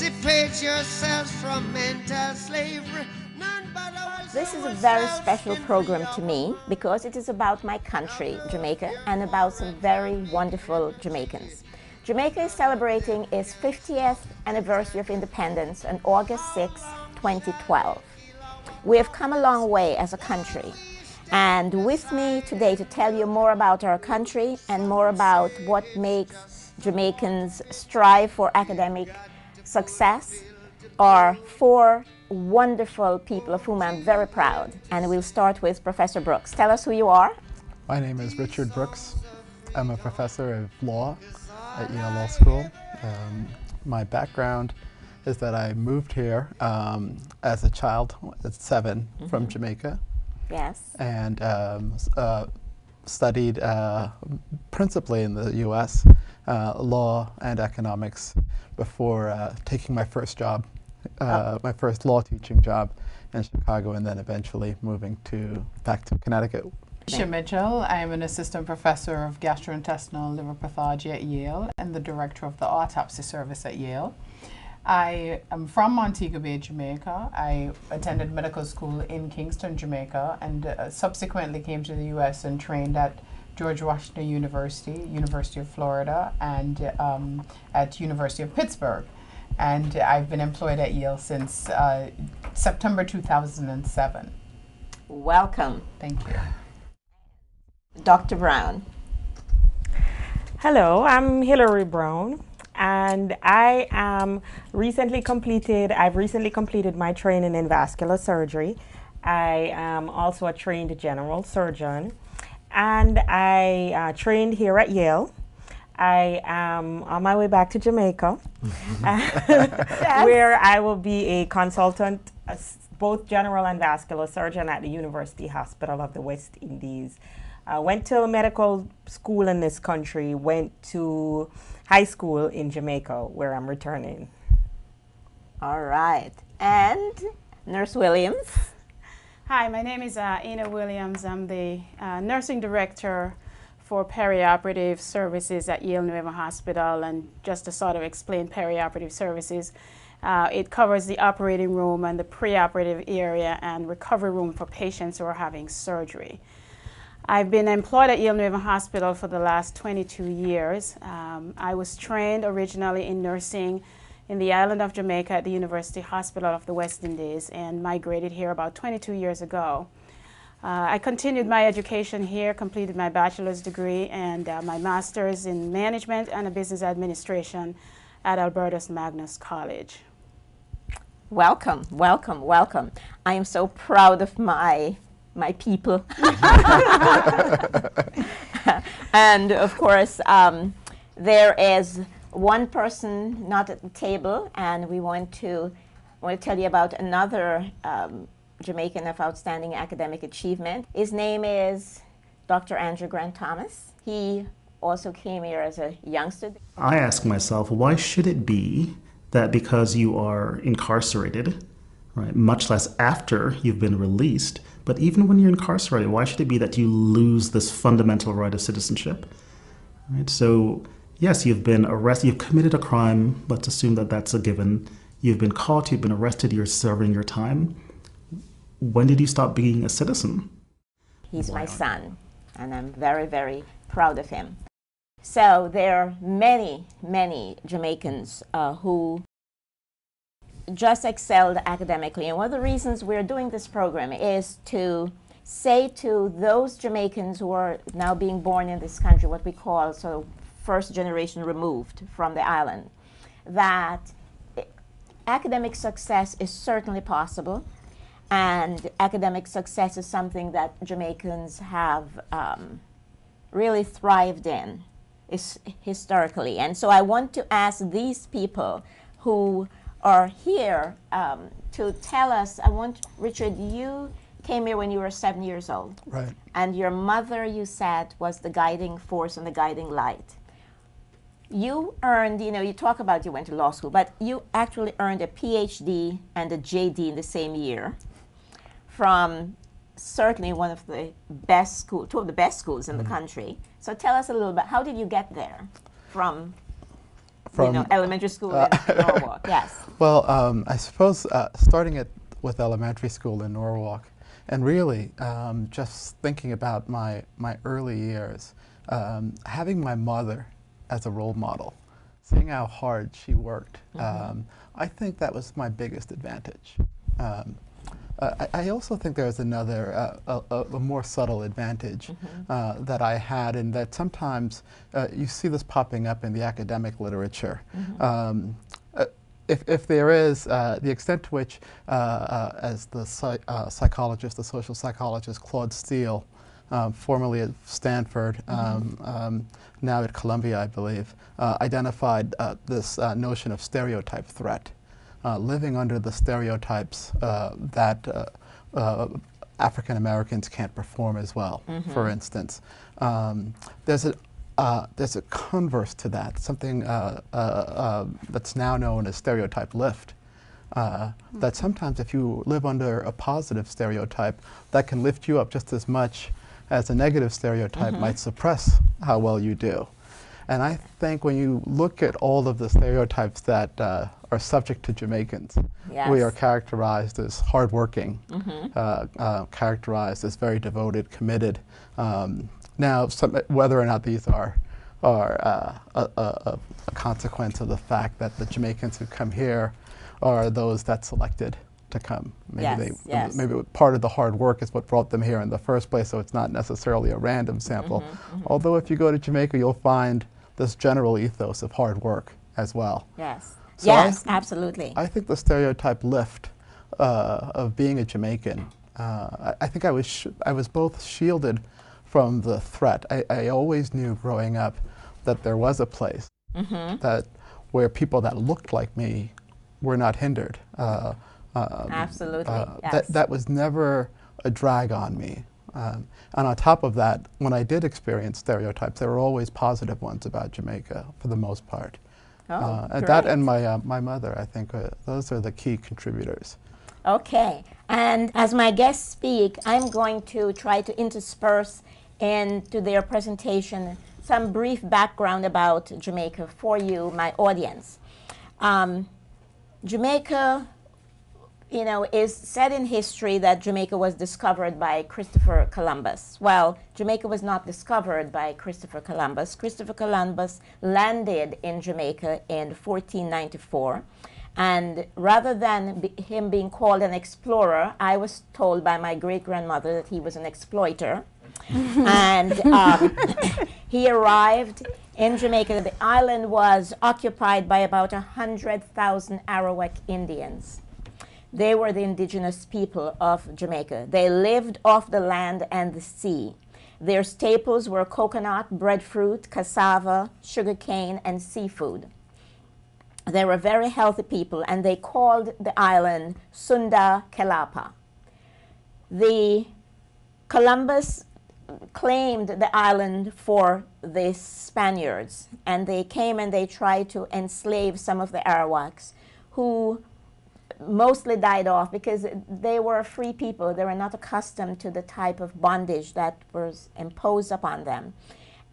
emancipate yourselves from mental slavery. None but This is a very special program to me because it is about my country, Jamaica, and about some very wonderful Jamaicans. Jamaica is celebrating its 50th anniversary of independence on August 6, 2012. We have come a long way as a country, and with me today to tell you more about our country and more about what makes Jamaicans strive for academic success are four wonderful people of whom I'm very proud. And we'll start with Professor Brooks. Tell us who you are. My name is Richard Brooks. I'm a professor of law at Yale Law School. My background is that I moved here as a child at 7 from Jamaica. Yes. And studied principally in the U.S. Law and economics before taking my first job, my first law teaching job in Chicago, and then eventually moving back to Connecticut. Tisha Mitchell. I am an assistant professor of gastrointestinal liver pathology at Yale and the director of the autopsy service at Yale. I am from Montego Bay, Jamaica. I attended medical school in Kingston, Jamaica, and subsequently came to the U.S. and trained at George Washington University, University of Florida, and at University of Pittsburgh. And I've been employed at Yale since September 2007. Welcome. Thank you. Dr. Brown. Hello, I'm Hillary Brown, and I've recently completed my training in vascular surgery. I am also a trained general surgeon, and I trained here at Yale. I am on my way back to Jamaica, where I will be a consultant, both general and vascular surgeon at the University Hospital of the West Indies. I went to medical school in this country, went to high school in Jamaica, where I'm returning. All right. And Nurse Williams. Hi, my name is Ina Williams. I'm the nursing director for perioperative services at Yale New Haven Hospital. And just to sort of explain perioperative services, it covers the operating room and the preoperative area and recovery room for patients who are having surgery. I've been employed at Yale New Haven Hospital for the last 22 years. I was trained originally in nursing in the island of Jamaica at the University Hospital of the West Indies and migrated here about 22 years ago. I continued my education here, completed my bachelor's degree and my master's in management and business administration at Albertus Magnus College. Welcome, welcome, welcome. I am so proud of my people. And of course, there is one person not at the table, and we want to tell you about another Jamaican of outstanding academic achievement. His name is Dr. Andrew Grant Thomas. He also came here as a youngster. I ask myself, why should it be that because you are incarcerated, right, much less after you've been released, but even when you're incarcerated, why should it be that you lose this fundamental right of citizenship? Right? So, yes, you've been arrested, you've committed a crime. Let's assume that that's a given. You've been caught, you've been arrested, you're serving your time. When did you stop being a citizen? He's my son, and I'm very, very proud of him. So there are many, many Jamaicans who just excelled academically. And one of the reasons we're doing this program is to say to those Jamaicans who are now being born in this country, what we call sort of first generation removed from the island, that academic success is certainly possible, and academic success is something that Jamaicans have really thrived in historically. And so I want to ask these people who are here to tell us. Richard, you came here when you were 7 years old. Right. And your mother, you said, was the guiding force and the guiding light. You earned, you talk about you went to law school, but you actually earned a PhD and a JD in the same year from certainly one of the best schools, two of the best schools in the country. So tell us a little bit, how did you get there from From elementary school in Norwalk. Yes. Well, I suppose starting with elementary school in Norwalk, and really just thinking about my early years, having my mother as a role model, seeing how hard she worked, I think that was my biggest advantage. I also think there's another, a more subtle advantage that I had, in that sometimes you see this popping up in the academic literature. If there is, the extent to which, as the psychologist, the social psychologist Claude Steele, formerly at Stanford, now at Columbia, I believe, identified this notion of stereotype threat. Living under the stereotypes that African Americans can't perform as well, for instance. There's a converse to that, something that's now known as stereotype lift. That sometimes if you live under a positive stereotype, that can lift you up just as much as a negative stereotype might suppress how well you do. And I think when you look at all of the stereotypes that are subject to Jamaicans, we are characterized as hardworking, characterized as very devoted, committed. Now, whether or not these are a consequence of the fact that the Jamaicans who come here are those that selected to come. Maybe maybe part of the hard work is what brought them here in the first place, so it's not necessarily a random sample. Although if you go to Jamaica, you'll find this general ethos of hard work as well. Yes. So Absolutely. I think the stereotype lift of being a Jamaican, I think I was both shielded from the threat. I always knew growing up that there was a place that where people that looked like me were not hindered. Absolutely. Yes. That was never a drag on me. And on top of that, when I did experience stereotypes, there were always positive ones about Jamaica for the most part. And that and my mother, I think, those are the key contributors. Okay. And as my guests speak, I'm going to try to intersperse into their presentation some brief background about Jamaica for you, my audience. Jamaica, is said in history that Jamaica was discovered by Christopher Columbus. Well, Jamaica was not discovered by Christopher Columbus. Christopher Columbus landed in Jamaica in 1494. And rather than him being called an explorer, I was told by my great-grandmother that he was an exploiter. And he arrived in Jamaica. The island was occupied by about 100,000 Arawak Indians. They were the indigenous people of Jamaica. They lived off the land and the sea. Their staples were coconut, breadfruit, cassava, sugarcane, and seafood. They were very healthy people, and they called the island Sunda Kelapa. The Columbus claimed the island for the Spaniards, and they came and they tried to enslave some of the Arawaks, who mostly died off because they were free people. They were not accustomed to the type of bondage that was imposed upon them.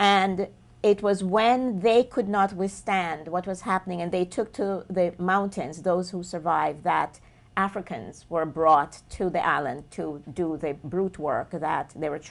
And it was when they could not withstand what was happening and they took to the mountains, those who survived, that Africans were brought to the island to do the brute work that they were trying